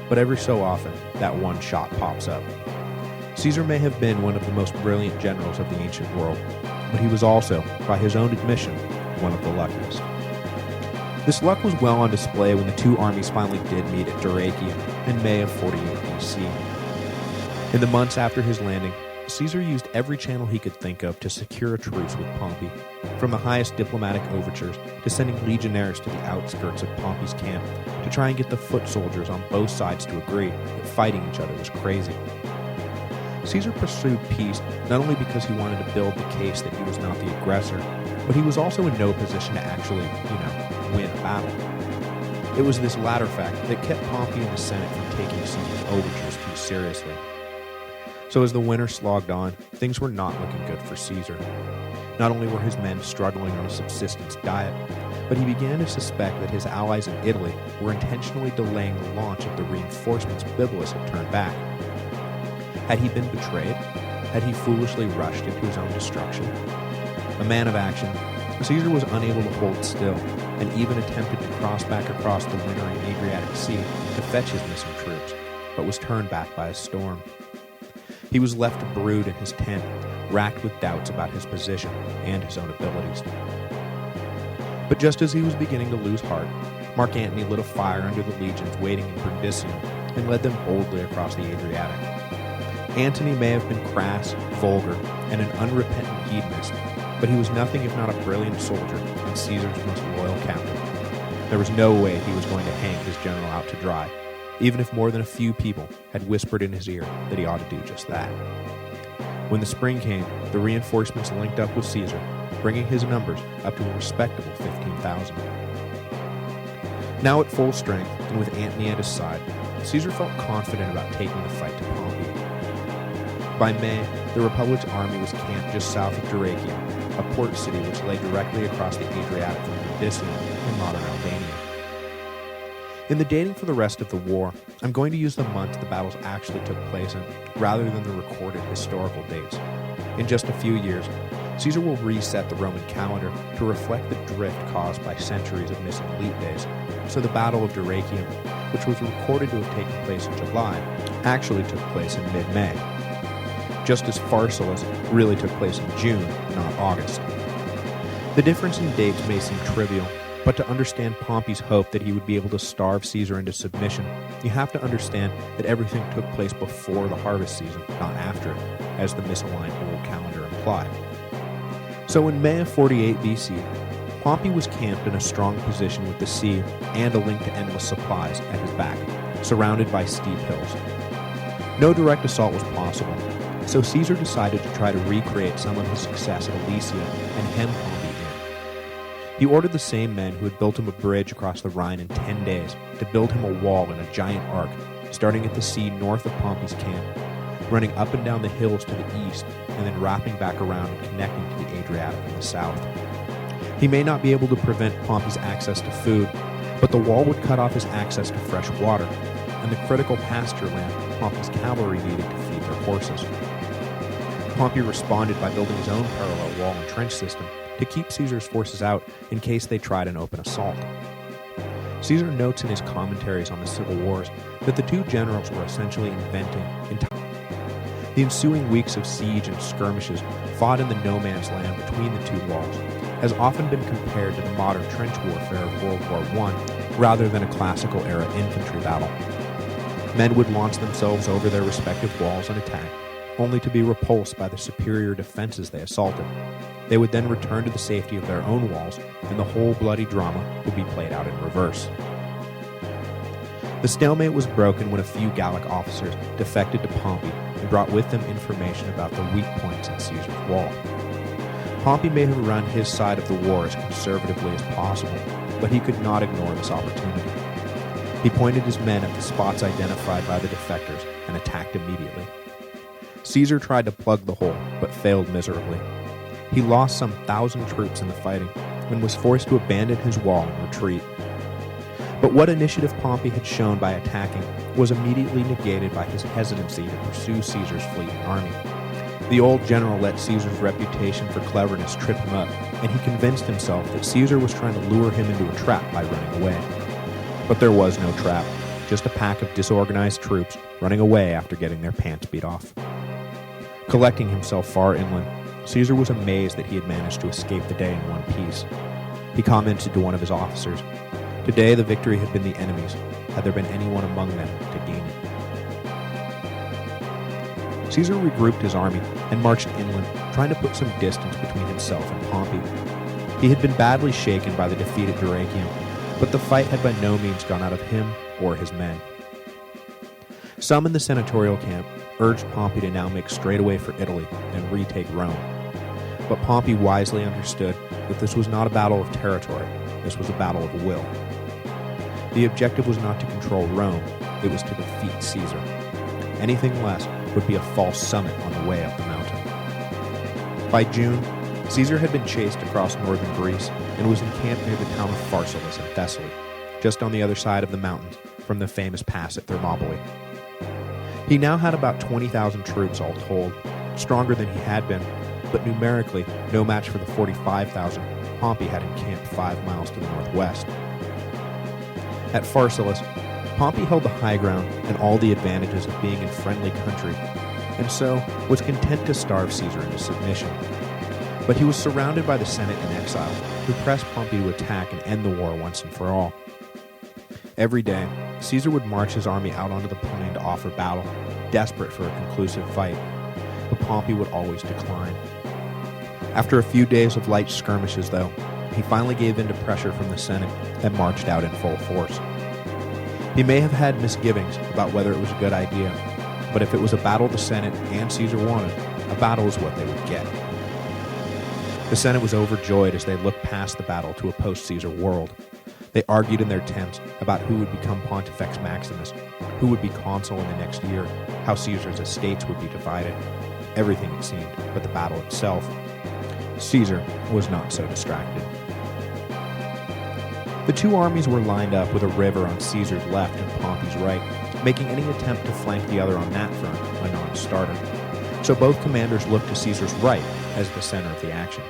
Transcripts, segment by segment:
but every so often, that one shot pops up. Caesar may have been one of the most brilliant generals of the ancient world, but he was also, by his own admission, one of the luckiest. This luck was well on display when the two armies finally did meet at Dyrrhachium in May of 48 BC. In the months after his landing, Caesar used every channel he could think of to secure a truce with Pompey, from the highest diplomatic overtures to sending legionaries to the outskirts of Pompey's camp to try and get the foot soldiers on both sides to agree that fighting each other was crazy. Caesar pursued peace not only because he wanted to build the case that he was not the aggressor, but he was also in no position to actually, win a battle. It was this latter fact that kept Pompey and the Senate from taking Caesar's overtures too seriously. So as the winter slogged on, things were not looking good for Caesar. Not only were his men struggling on a subsistence diet, but he began to suspect that his allies in Italy were intentionally delaying the launch of the reinforcements Bibulus had turned back. Had he been betrayed? Had he foolishly rushed into his own destruction? A man of action, Caesar was unable to hold still, and even attempted to cross back across the wintry Adriatic Sea to fetch his missing troops, but was turned back by a storm. He was left to brood in his tent, racked with doubts about his position and his own abilities. But just as he was beginning to lose heart, Mark Antony lit a fire under the legions waiting in Brundisium and led them boldly across the Adriatic. Antony may have been crass, vulgar, and an unrepentant hedonist, but he was nothing if not a brilliant soldier and Caesar's most loyal captain. There was no way he was going to hang his general out to dry, even if more than a few people had whispered in his ear that he ought to do just that. When the spring came, the reinforcements linked up with Caesar, bringing his numbers up to a respectable 15,000. Now at full strength, and with Antony at his side, Caesar felt confident about taking the fight to Pompey. By May, the Republic's army was camped just south of Dyrrhachium, a port city which lay directly across the Adriatic from Brundisium in modern Albania. In the dating for the rest of the war, I'm going to use the months the battles actually took place in, rather than the recorded historical dates. In just a few years, Caesar will reset the Roman calendar to reflect the drift caused by centuries of missing leap days, so the Battle of Dyrrhachium, which was recorded to have taken place in July, actually took place in mid-May. Just as Pharsalus really took place in June, not August. The difference in dates may seem trivial, but to understand Pompey's hope that he would be able to starve Caesar into submission, you have to understand that everything took place before the harvest season, not after it, as the misaligned old calendar implied. So in May of 48 BC, Pompey was camped in a strong position with the sea and a link to endless supplies at his back, surrounded by steep hills. No direct assault was possible, so Caesar decided to try to recreate some of his success at Alesia and hem Pompey in. He ordered the same men who had built him a bridge across the Rhine in 10 days to build him a wall in a giant arc, starting at the sea north of Pompey's camp, running up and down the hills to the east, and then wrapping back around and connecting to the Adriatic in the south. He may not be able to prevent Pompey's access to food, but the wall would cut off his access to fresh water, and the critical pasture land Pompey's cavalry needed to feed their horses. Pompey responded by building his own parallel wall and trench system to keep Caesar's forces out in case they tried an open assault. Caesar notes in his commentaries on the civil wars that the two generals were essentially inventing the ensuing weeks of siege and skirmishes fought in the no-man's land between the two walls has often been compared to the modern trench warfare of World War I rather than a classical era infantry battle. Men would launch themselves over their respective walls and attack, only to be repulsed by the superior defenses they assaulted. They would then return to the safety of their own walls, and the whole bloody drama would be played out in reverse. The stalemate was broken when a few Gallic officers defected to Pompey and brought with them information about the weak points in Caesar's wall. Pompey may have run his side of the war as conservatively as possible, but he could not ignore this opportunity. He pointed his men at the spots identified by the defectors and attacked immediately. Caesar tried to plug the hole, but failed miserably. He lost some 1,000 troops in the fighting and was forced to abandon his wall and retreat. But what initiative Pompey had shown by attacking was immediately negated by his hesitancy to pursue Caesar's fleeing army. The old general let Caesar's reputation for cleverness trip him up, and he convinced himself that Caesar was trying to lure him into a trap by running away. But there was no trap. just a pack of disorganized troops running away after getting their pants beat off. Collecting himself far inland, Caesar was amazed that he had managed to escape the day in one piece. He commented to one of his officers, "Today the victory had been the enemy's, had there been anyone among them to gain it." Caesar regrouped his army and marched inland, trying to put some distance between himself and Pompey. He had been badly shaken by the defeat at Dyrrhachium, but the fight had by no means gone out of him or his men. Some in the senatorial camp urged Pompey to now make straight away for Italy and retake Rome. But Pompey wisely understood that this was not a battle of territory, this was a battle of will. The objective was not to control Rome, it was to defeat Caesar. Anything less would be a false summit on the way up the mountain. By June, Caesar had been chased across northern Greece and was encamped near the town of Pharsalus in Thessaly, just on the other side of the mountains from the famous pass at Thermopylae. He now had about 20,000 troops all told, stronger than he had been, but numerically no match for the 45,000 Pompey had encamped 5 miles to the northwest. At Pharsalus, Pompey held the high ground and all the advantages of being in friendly country, and so was content to starve Caesar into submission. But he was surrounded by the Senate in exile, who pressed Pompey to attack and end the war once and for all. Every day, Caesar would march his army out onto the plain to offer battle, desperate for a conclusive fight, but Pompey would always decline. After a few days of light skirmishes, though, he finally gave in to pressure from the Senate and marched out in full force. He may have had misgivings about whether it was a good idea, but if it was a battle the Senate and Caesar wanted, a battle is what they would get. The Senate was overjoyed as they looked past the battle to a post-Caesar world. They argued in their tents about who would become Pontifex Maximus, who would be consul in the next year, how Caesar's estates would be divided. Everything, it seemed, but the battle itself. Caesar was not so distracted. The two armies were lined up with a river on Caesar's left and Pompey's right, making any attempt to flank the other on that front a non-starter. So both commanders looked to Caesar's right as the center of the action.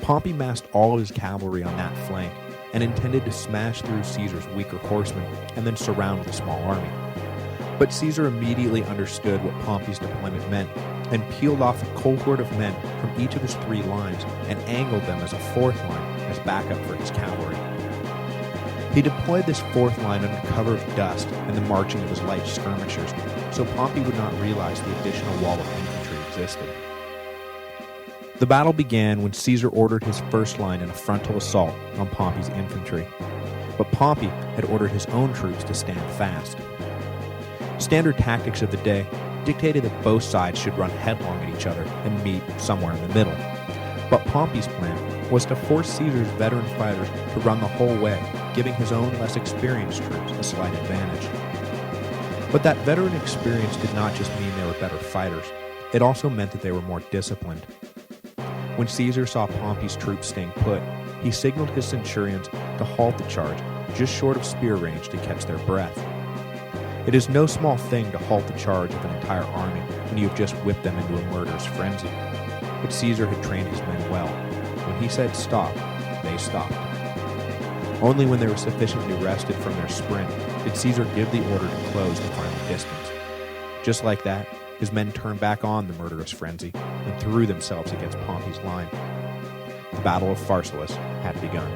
Pompey massed all of his cavalry on that flank and intended to smash through Caesar's weaker horsemen and then surround the small army. But Caesar immediately understood what Pompey's deployment meant and peeled off a cohort of men from each of his 3 lines and angled them as a 4th line as backup for his cavalry. He deployed this 4th line under cover of dust and the marching of his light skirmishers, so Pompey would not realize the additional wall of infantry existed. The battle began when Caesar ordered his 1st line in a frontal assault on Pompey's infantry, but Pompey had ordered his own troops to stand fast. Standard tactics of the day dictated that both sides should run headlong at each other and meet somewhere in the middle. But Pompey's plan was to force Caesar's veteran fighters to run the whole way, giving his own less experienced troops a slight advantage. But that veteran experience did not just mean they were better fighters, it also meant that they were more disciplined. When Caesar saw Pompey's troops staying put, he signaled his centurions to halt the charge just short of spear range to catch their breath. It is no small thing to halt the charge of an entire army when you have just whipped them into a murderous frenzy. But Caesar had trained his men well. When he said stop, they stopped. Only when they were sufficiently rested from their sprint did Caesar give the order to close the final distance. Just like that, his men turned back on the murderous frenzy and threw themselves against Pompey's line. The Battle of Pharsalus had begun.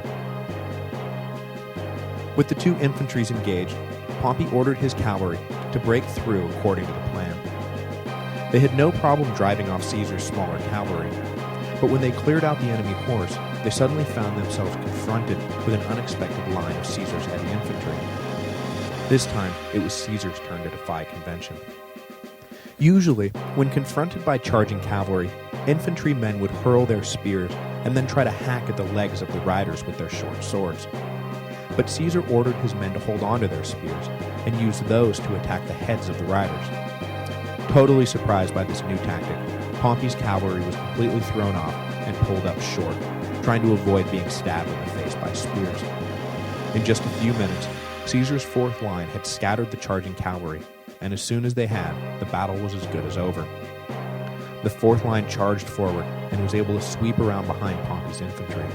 With the 2 infantries engaged, Pompey ordered his cavalry to break through according to the plan. They had no problem driving off Caesar's smaller cavalry, but when they cleared out the enemy horse, they suddenly found themselves confronted with an unexpected line of Caesar's heavy infantry. This time, it was Caesar's turn to defy convention. Usually, when confronted by charging cavalry, infantrymen would hurl their spears and then try to hack at the legs of the riders with their short swords. But Caesar ordered his men to hold on to their spears and use those to attack the heads of the riders. Totally surprised by this new tactic, Pompey's cavalry was completely thrown off and pulled up short, trying to avoid being stabbed in the face by spears. In just a few minutes, Caesar's 4th line had scattered the charging cavalry, and as soon as they had, the battle was as good as over. The 4th line charged forward and was able to sweep around behind Pompey's infantry.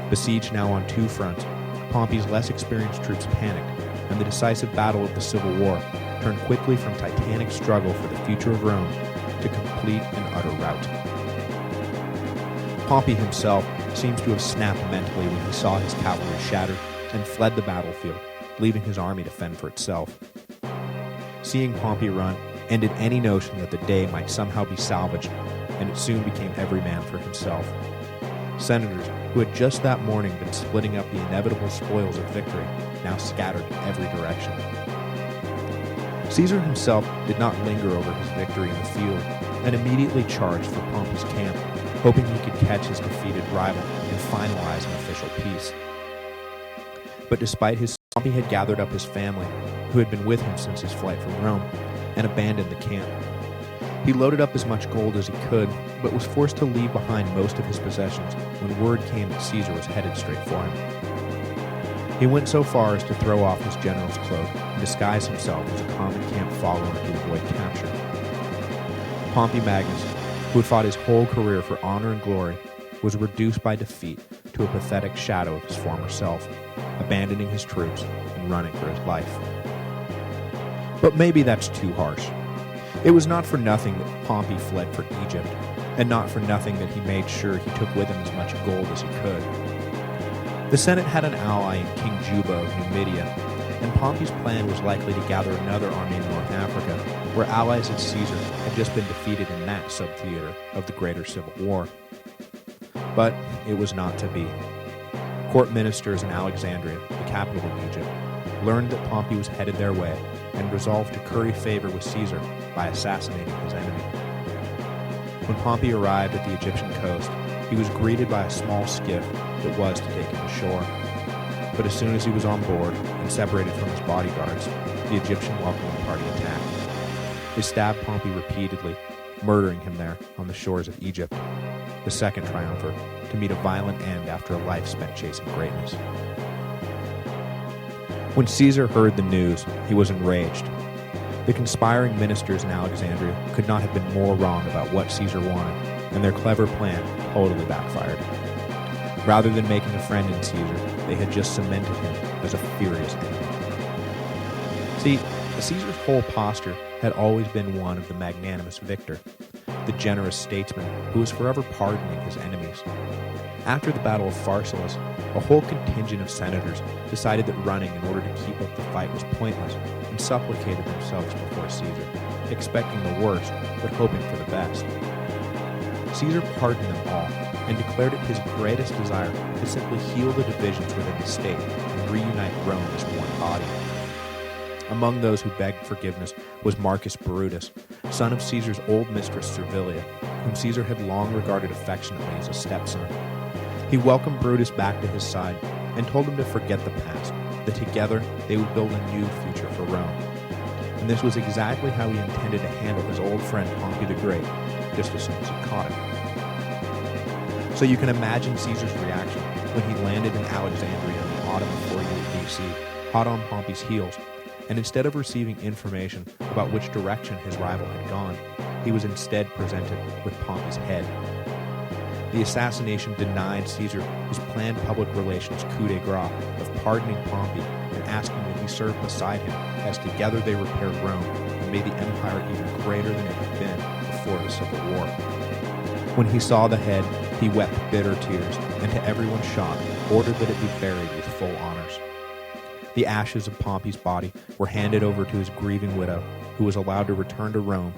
Besieged now on 2 fronts, Pompey's less experienced troops panicked, and the decisive battle of the Civil War turned quickly from titanic struggle for the future of Rome to complete and utter rout. Pompey himself seems to have snapped mentally when he saw his cavalry shattered and fled the battlefield, leaving his army to fend for itself. Seeing Pompey run ended any notion that the day might somehow be salvaged, and it soon became every man for himself. Senators who had just that morning been splitting up the inevitable spoils of victory now scattered in every direction. Caesar himself did not linger over his victory in the field and immediately charged for Pompey's camp, hoping he could catch his defeated rival and finalize an official peace. But despite Pompey had gathered up his family, who had been with him since his flight from Rome, and abandoned the camp. He loaded up as much gold as he could, but was forced to leave behind most of his possessions when word came that Caesar was headed straight for him. He went so far as to throw off his general's cloak and disguise himself as a common camp follower to avoid capture. Pompey Magnus, who had fought his whole career for honor and glory, was reduced by defeat to a pathetic shadow of his former self, abandoning his troops and running for his life. But maybe that's too harsh. It was not for nothing that Pompey fled for Egypt, and not for nothing that he made sure he took with him as much gold as he could. The Senate had an ally in King Juba of Numidia, and Pompey's plan was likely to gather another army in North Africa, where allies of Caesar had just been defeated in that sub-theater of the greater civil war. But it was not to be. Court ministers in Alexandria, the capital of Egypt, learned that Pompey was headed their way and resolved to curry favor with Caesar by assassinating his enemy. When Pompey arrived at the Egyptian coast, he was greeted by a small skiff that was to take him to shore. But as soon as he was on board and separated from his bodyguards, the Egyptian welcoming party attacked. They stabbed Pompey repeatedly, murdering him there on the shores of Egypt, the second triumvir, to meet a violent end after a life spent chasing greatness. When Caesar heard the news, he was enraged. The conspiring ministers in Alexandria could not have been more wrong about what Caesar wanted, and their clever plan totally backfired. Rather than making a friend in Caesar, they had just cemented him as a furious enemy. See, Caesar's whole posture had always been one of the magnanimous victor, the generous statesman who was forever pardoning his enemies. After the Battle of Pharsalus, a whole contingent of senators decided that running in order to keep up the fight was pointless and supplicated themselves before Caesar, expecting the worst but hoping for the best. Caesar pardoned them all and declared it his greatest desire to simply heal the divisions within the state and reunite Rome as one body. Among those who begged forgiveness was Marcus Brutus, son of Caesar's old mistress Servilia, whom Caesar had long regarded affectionately as a stepson. He welcomed Brutus back to his side and told him to forget the past, that together they would build a new future for Rome. And this was exactly how he intended to handle his old friend Pompey the Great, just as soon as he caught him. So you can imagine Caesar's reaction when he landed in Alexandria in the autumn of 48 BC, hot on Pompey's heels, and instead of receiving information about which direction his rival had gone, he was instead presented with Pompey's head. The assassination denied Caesar his planned public relations coup de grace of pardoning Pompey and asking that he serve beside him as together they repaired Rome and made the empire even greater than it had been before the Civil War. When he saw the head, he wept bitter tears, and to everyone's shock, ordered that it be buried with full honors. The ashes of Pompey's body were handed over to his grieving widow, who was allowed to return to Rome